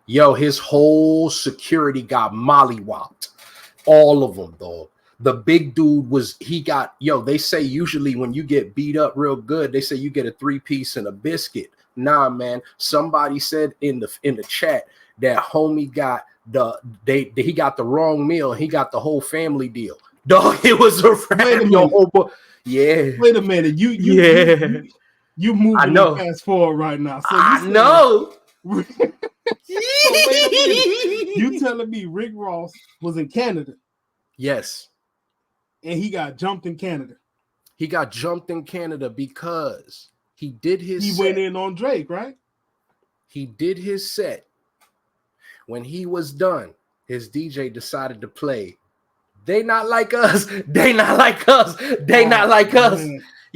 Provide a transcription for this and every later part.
Yo, his whole security got mollywopped. All of them, though. The big dude they say usually when you get beat up real good, they say you get a 3-piece and a biscuit. Nah, man. Somebody said in the chat that homie got he got the wrong meal. He got the whole family deal. Dog, it was a yeah. Wait a minute. You moving I know. fast forward right now. So I know. So wait a minute. You telling me Rick Ross was in Canada? Yes. And he got jumped in Canada. He got jumped in Canada because he did his set. Went in on Drake, right? He did his set. When he was done, his DJ decided to play They Not Like Us. They Not Like Us. They Not Like Us.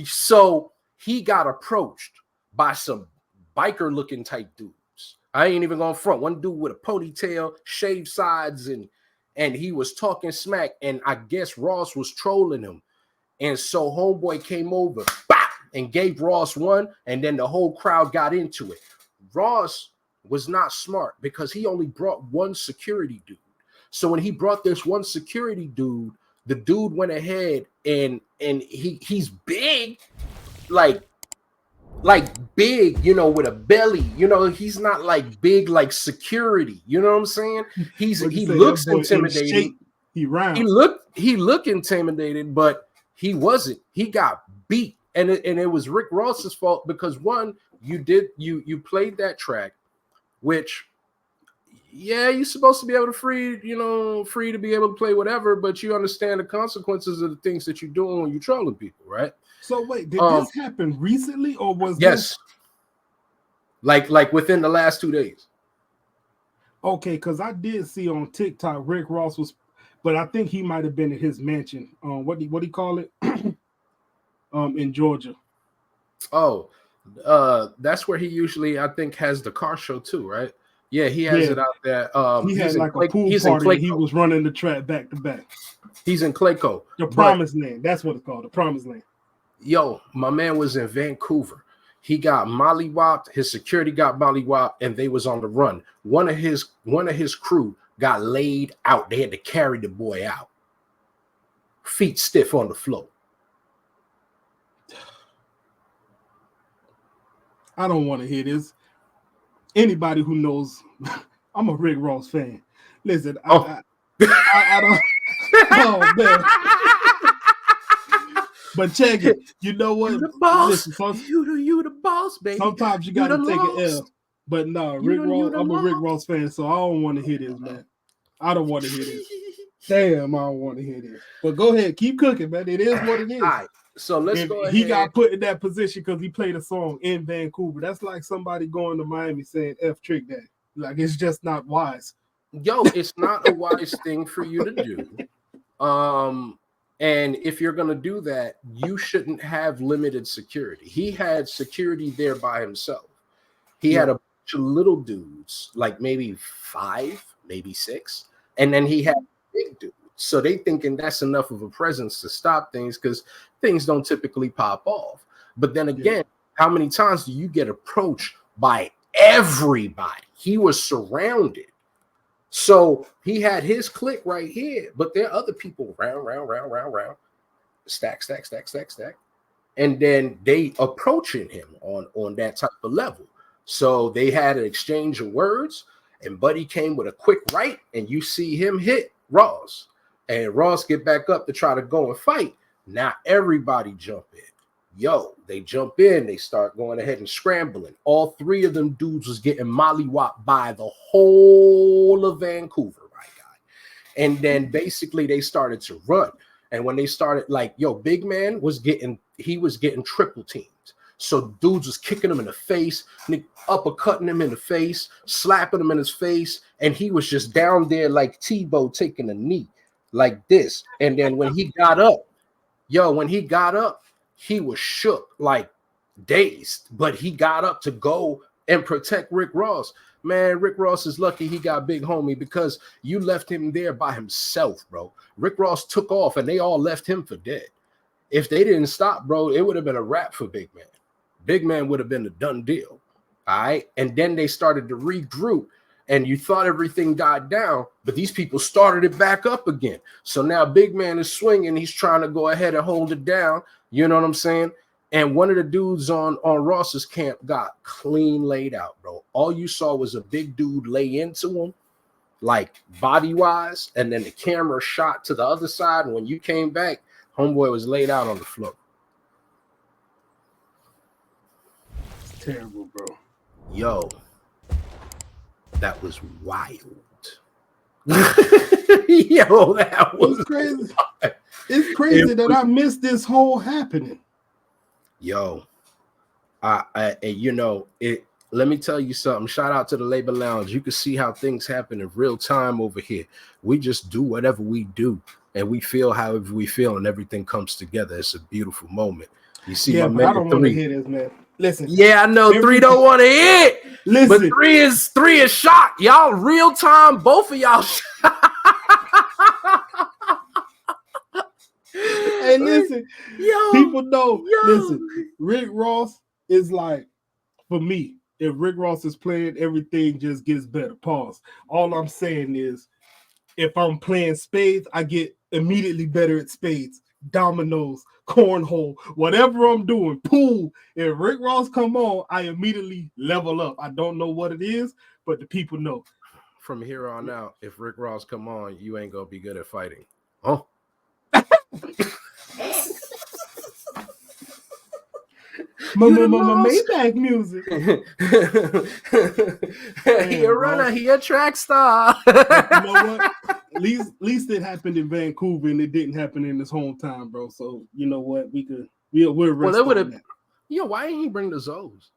So he got approached by some biker looking type dudes. I ain't even gonna front. One dude with a ponytail, shaved sides, and he was talking smack, and I guess Ross was trolling him. And so homeboy came over and gave Ross one, and then the whole crowd got into it. Ross was not smart because he only brought one security dude. So when he brought this one security dude, the dude went ahead and he's big, like big, you know, with a belly. You know, he's not like big like security. You know what I'm saying? He looks intimidating. He round. He looked intimidated, but he wasn't. He got beat, and it was Rick Ross's fault because one, you played that track, which, yeah, you're supposed to be able to free to be able to play whatever, but you understand the consequences of the things that you're doing when you're trolling people, right? So wait, did this happen recently, or was this like within the last 2 days? Okay, because I did see on TikTok Rick Ross was, but I think he might have been at his mansion. What do you call it? In Georgia. Oh, that's where he usually, I think, has the car show too, right? Yeah, he has it out there. He had like a pool party. He was running the track back to back. He's in Clayco. The Promised Land. That's what it's called. The Promised Land. Yo, my man was in Vancouver. He got mollywopped. His security got mollywopped, and they was on the run. One of his crew got laid out. They had to carry the boy out, feet stiff on the floor. I don't want to hear this. Anybody who knows, I'm a Rick Ross fan. Listen, I don't. Oh man. But check it. You know what? You the boss. Listen, you the boss, baby. Sometimes you gotta take an L. But no, Rick Ross. I'm a Rick Ross fan, so I don't want to hear this, man. I don't want to hear this. Damn, I don't want to hear this. But go ahead, keep cooking, man. It is what it is. All right. So let's go ahead. He got put in that position because he played a song in Vancouver. That's like somebody going to Miami saying F Trick Daddy. Like, it's just not wise. Yo, it's not a wise thing for you to do. And if you're gonna do that, you shouldn't have limited security. He had security there by himself. He had a bunch of little dudes, like maybe 5, maybe 6, and then he had big dudes. So they thinking that's enough of a presence to stop things because things don't typically pop off. But then again, how many times do you get approached by everybody? He was surrounded. So he had his clique right here, but there are other people round, stack. And then they approaching him on that type of level. So they had an exchange of words, and Buddy came with a quick right, and you see him hit Ross. And Ross get back up to try to go and fight. Now everybody jump in. Yo, they jump in. They start going ahead and scrambling. All 3 of them dudes was getting mollywopped by the whole of Vancouver, my guy. And then basically they started to run. And when they started, like, yo, big man was getting triple teamed. So dudes was kicking him in the face, uppercutting him in the face, slapping him in his face. And he was just down there like Tebow taking a knee. Like this. And then when he got up, he was shook, like dazed, but he got up to go and protect Rick Ross. Man, Rick Ross is lucky he got big homie because you left him there by himself, bro. Rick Ross took off and they all left him for dead. If they didn't stop, bro, it would have been a wrap for Big Man. Big Man would have been a done deal. All right. And then they started to regroup. and you thought everything died down, but these people started it back up again. So now big man is swinging. He's trying to go ahead and hold it down. You know what I'm saying? And one of the dudes on Ross's camp got clean laid out, bro. All you saw was a big dude lay into him, like body-wise, and then the camera shot to the other side. And when you came back, homeboy was laid out on the floor. It's terrible, bro. Yo, that was wild. Yo, that was crazy. It's crazy that I missed this whole happening. Yo, you know, let me tell you something. Shout out to the Labor Lounge. You can see how things happen in real time over here. We just do whatever we do, and we feel however we feel, and everything comes together. It's a beautiful moment. You see, yeah, my I don't want to hear this, man. Listen. Yeah, I know 3 don't want to hit. Listen, but three is shot. Y'all real time. Both of y'all. Hey, listen, people know. Listen, Rick Ross is like, for me, if Rick Ross is playing, everything just gets better. Pause. All I'm saying is, if I'm playing spades, I get immediately better at spades, dominoes, cornhole, whatever I'm doing, pool. If Rick Ross come on, I immediately level up. I don't know what it is, but the people know. From here on out, if Rick Ross come on, you ain't gonna be good at fighting. Oh. Maybach music. He a runner, he a track star. You know what? At least it happened in Vancouver and it didn't happen in his hometown, bro. So you know what? We'll rest on that. Yo, why didn't he bring the Zoes?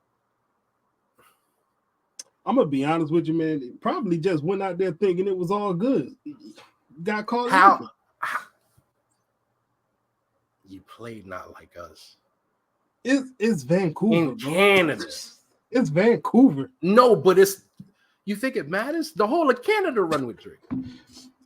I'm gonna be honest with you, man. It probably just went out there thinking it was all good. Got caught. How? You played not like us. It's Vancouver, in Canada. It's Vancouver. No, but you think it matters? The whole of Canada run with Drake.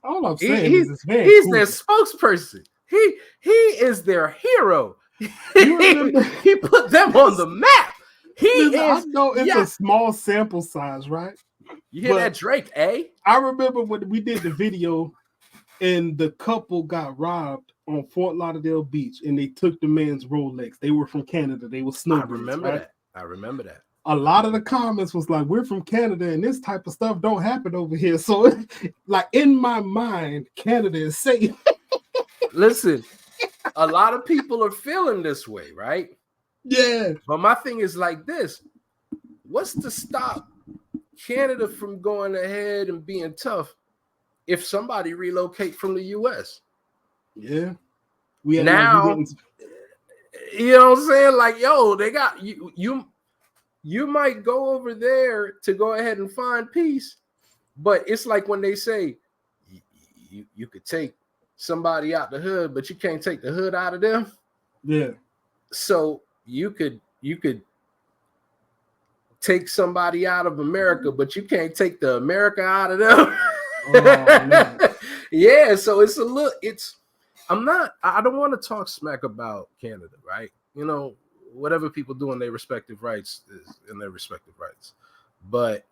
All I'm saying is it's Vancouver. He's their spokesperson. He is their hero. He put them on the map. I know it's a small sample size, right? You hear that, Drake, eh? I remember when we did the video and the couple got robbed on Fort Lauderdale Beach, and they took the man's Rolex. They were from Canada. They were snowbirds. I remember that. A lot of the comments was like, "We're from Canada, and this type of stuff don't happen over here." So, like in my mind, Canada is safe. Listen, a lot of people are feeling this way, right? Yeah. But my thing is like this: what's to stop Canada from going ahead and being tough if somebody relocate from the U.S.? Yeah. Now, you know what I'm saying? Like, yo, they got you might go over there to go ahead and find peace, but it's like when they say you could take somebody out the hood, but you can't take the hood out of them. Yeah. So you could take somebody out of America, but you can't take the America out of them. Oh, yeah, so it's a little I don't want to talk smack about Canada, right? You know, whatever people do in their respective rights is in their respective rights. But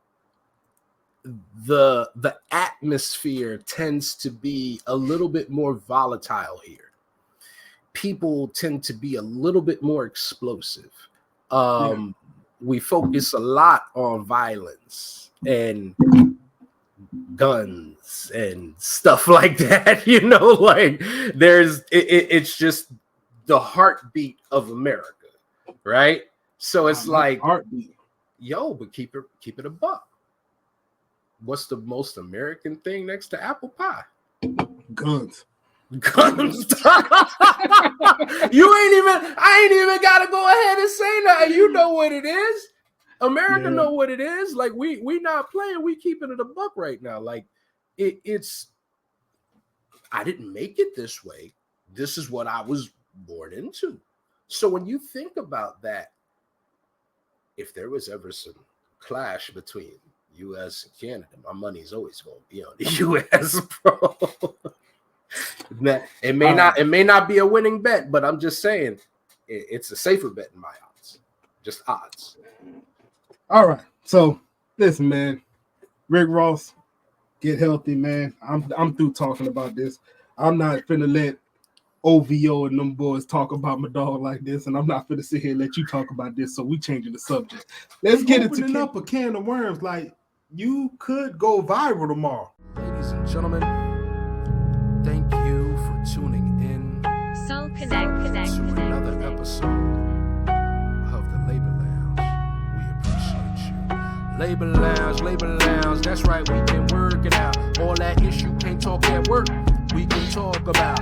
the atmosphere tends to be a little bit more volatile here. People tend to be a little bit more explosive. We focus a lot on violence and guns and stuff like that, you know, like it's just the heartbeat of America, right? So it's like heartbeat. Yo, but keep it a buck. What's the most American thing next to apple pie? Guns. I ain't even gotta go ahead and say that. You know what it is. America know what it is. Like we not playing, we keeping it a buck right now. Like it's I didn't make it this way. This is what I was born into. So when you think about that, if there was ever some clash between US and Canada, my money's always going to be on the US, bro. It may not be a winning bet, but I'm just saying it's a safer bet in my odds. Just odds. All right. So listen, man. Rick Ross, get healthy, man. I'm through talking about this. I'm not finna let OVO and them boys talk about my dog like this, and I'm not finna sit here and let you talk about this. So we changing the subject. Let's get it to up a can of worms. Like, you could go viral tomorrow. Ladies and gentlemen, thank you for tuning in Soul Connect to another episode of the Labor Lounge. We appreciate you. Labor Lounge, that's right, we can work it out. All that issue can't talk at work, we can talk about.